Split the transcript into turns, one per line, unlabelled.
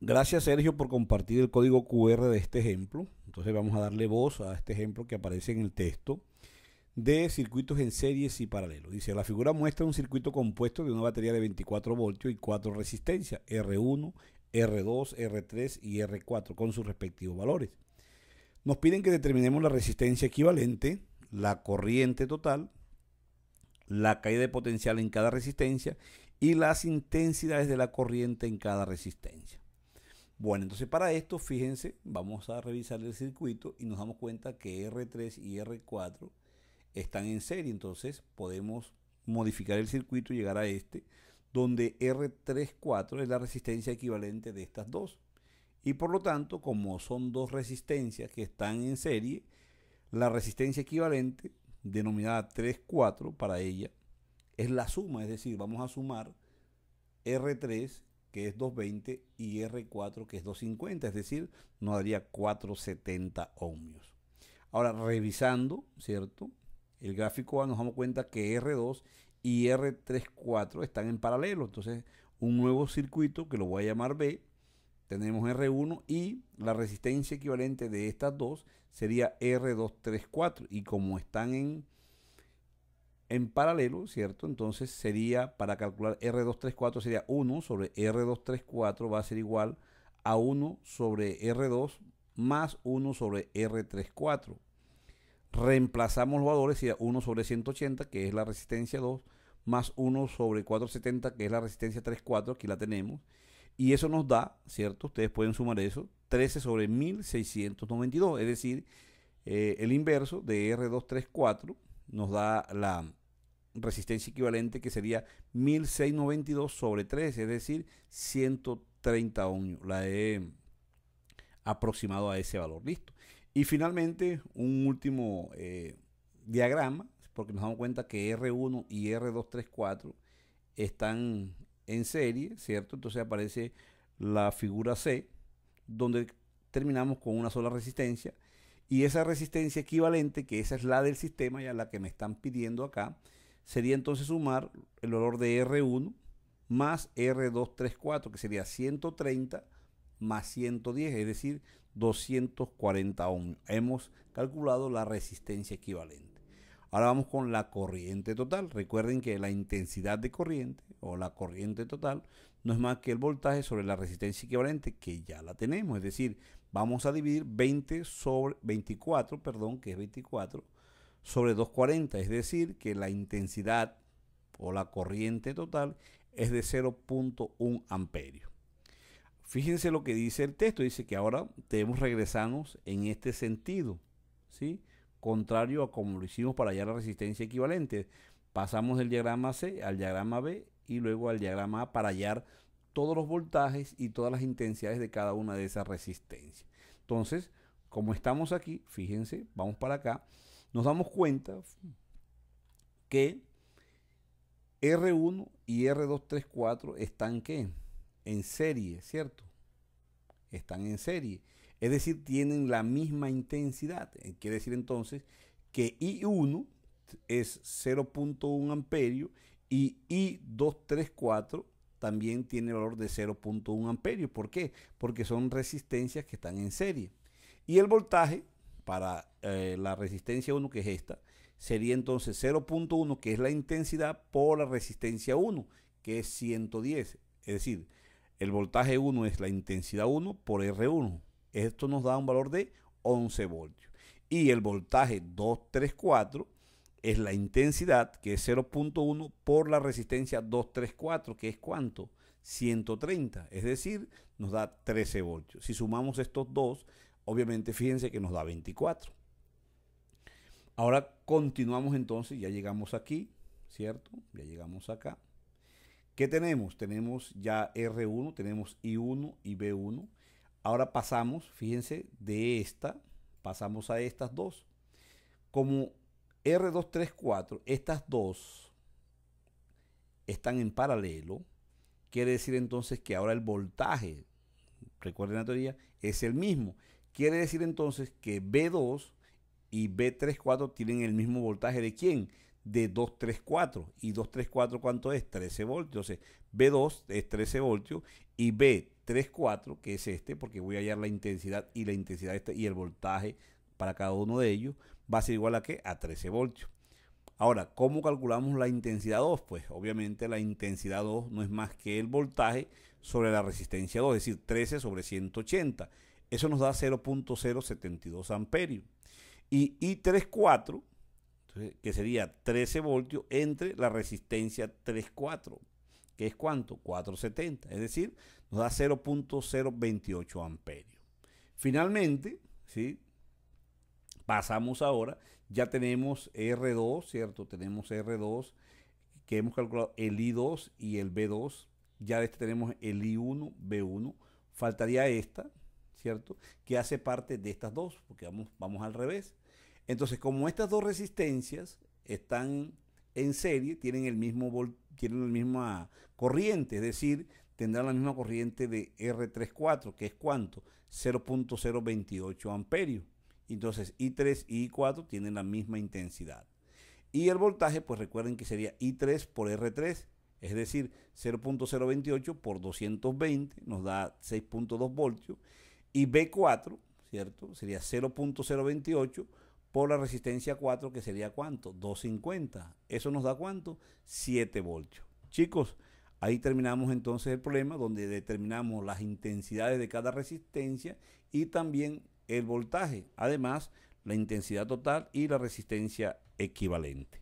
Gracias, Sergio, por compartir el código QR de este ejemplo. Entonces vamos a darle voz a este ejemplo que aparece en el texto de circuitos en series y paralelos. Dice, la figura muestra un circuito compuesto de una batería de 24 voltios y 4 resistencias, R1, R2, R3 y R4, con sus respectivos valores. Nos piden que determinemos la resistencia equivalente, la corriente total, la caída de potencial en cada resistencia y las intensidades de la corriente en cada resistencia. Bueno, entonces para esto, fíjense, vamos a revisar el circuito y nos damos cuenta que R3 y R4 están en serie. Entonces podemos modificar el circuito y llegar a este, donde R34 es la resistencia equivalente de estas dos. Y por lo tanto, como son dos resistencias que están en serie, la resistencia equivalente, denominada 3,4 para ella, es la suma. Es decir, vamos a sumar R3, que es 220, y R4, que es 250, es decir, nos daría 470 ohmios. Ahora, revisando, ¿cierto? El gráfico nos damos cuenta que R2 y R34 están en paralelo. Entonces, un nuevo circuito que lo voy a llamar B. Tenemos R1 y la resistencia equivalente de estas dos sería R234. Y como están en paralelo, ¿cierto? Entonces sería, para calcular R234, sería 1 sobre R234 va a ser igual a 1 sobre R2 más 1 sobre R34. Reemplazamos los valores, sería 1 sobre 180, que es la resistencia 2, más 1 sobre 470, que es la resistencia 34, aquí la tenemos. Y eso nos da, ¿cierto? Ustedes pueden sumar eso, 13 sobre 1692, es decir, el inverso de R234 nos da la resistencia equivalente, que sería 1692 sobre 3, es decir, 130 ohmios. La he aproximado a ese valor. Listo. Y finalmente, un último diagrama, porque nos damos cuenta que R1 y R234 están en serie, ¿cierto? Entonces aparece la figura C, donde terminamos con una sola resistencia. Y esa resistencia equivalente, que esa es la del sistema, ya la que me están pidiendo acá, sería entonces sumar el valor de R1 más R234, que sería 130 más 110, es decir, 240 ohmios. Hemos calculado la resistencia equivalente. Ahora vamos con la corriente total. Recuerden que la intensidad de corriente o la corriente total no es más que el voltaje sobre la resistencia equivalente, que ya la tenemos. Es decir, vamos a dividir 20 sobre 24, perdón, que es 24, sobre 240. Es decir, que la intensidad o la corriente total es de 0,1 amperios. Fíjense lo que dice el texto. Dice que ahora debemos regresarnos en este sentido, ¿sí? Contrario a como lo hicimos para hallar la resistencia equivalente. Pasamos del diagrama C al diagrama B y luego al diagrama A para hallar todos los voltajes y todas las intensidades de cada una de esas resistencias. Entonces, como estamos aquí, fíjense, vamos para acá, nos damos cuenta que R1 y R234 están ¿qué? En serie, ¿cierto? Están en serie. Es decir, tienen la misma intensidad. Quiere decir entonces que I1 es 0,1 amperio y I234 también tiene el valor de 0,1 amperio. ¿Por qué? Porque son resistencias que están en serie. Y el voltaje para la resistencia 1, que es esta, sería entonces 0,1, que es la intensidad, por la resistencia 1, que es 110. Es decir, el voltaje 1 es la intensidad 1 por R1. Esto nos da un valor de 11 voltios. Y el voltaje 234 es la intensidad, que es 0,1 por la resistencia 234, que es ¿cuánto? 130. Es decir, nos da 13 voltios. Si sumamos estos dos, obviamente fíjense que nos da 24. Ahora continuamos entonces, ya llegamos aquí, ¿cierto? Ya llegamos acá. ¿Qué tenemos? Tenemos ya R1, tenemos I1 y B1. Ahora pasamos, fíjense, de esta, pasamos a estas dos. Como R234, estas dos están en paralelo, quiere decir entonces que ahora el voltaje, recuerden la teoría, es el mismo. Quiere decir entonces que B2 y B34 tienen el mismo voltaje de ¿quién? De 234. ¿Y 234 cuánto es? 13 voltios. Entonces, B2 es 13 voltios y B34 I34, que es este, porque voy a hallar la intensidad y la intensidad y el voltaje para cada uno de ellos, va a ser igual a ¿qué? A 13 voltios. Ahora, ¿cómo calculamos la intensidad 2? Pues obviamente la intensidad 2 no es más que el voltaje sobre la resistencia 2, es decir, 13 sobre 180. Eso nos da 0.072 amperios. Y I34, que sería 13 voltios entre la resistencia 3.4, que es ¿cuánto? 470, es decir, nos da 0.028 amperios. Finalmente, ¿sí? Pasamos ahora, ya tenemos R2, ¿cierto? Tenemos R2, que hemos calculado el I2 y el B2. Ya de este tenemos el I1, B1. Faltaría esta, ¿cierto? Que hace parte de estas dos, porque vamos al revés. Entonces, como estas dos resistencias están en serie, tienen la misma corriente, es decir, tendrán la misma corriente de R34, que es ¿cuánto? 0.028 amperios. Entonces, I3 y I4 tienen la misma intensidad. Y el voltaje, pues recuerden que sería I3 por R3, es decir, 0.028 por 220 nos da 6.2 voltios. Y B4, ¿cierto? Sería 0.028 por la resistencia 4, que sería ¿cuánto? 250. ¿Eso nos da cuánto? 7 voltios. Chicos, ahí terminamos entonces el problema, donde determinamos las intensidades de cada resistencia y también el voltaje. Además, la intensidad total y la resistencia equivalente.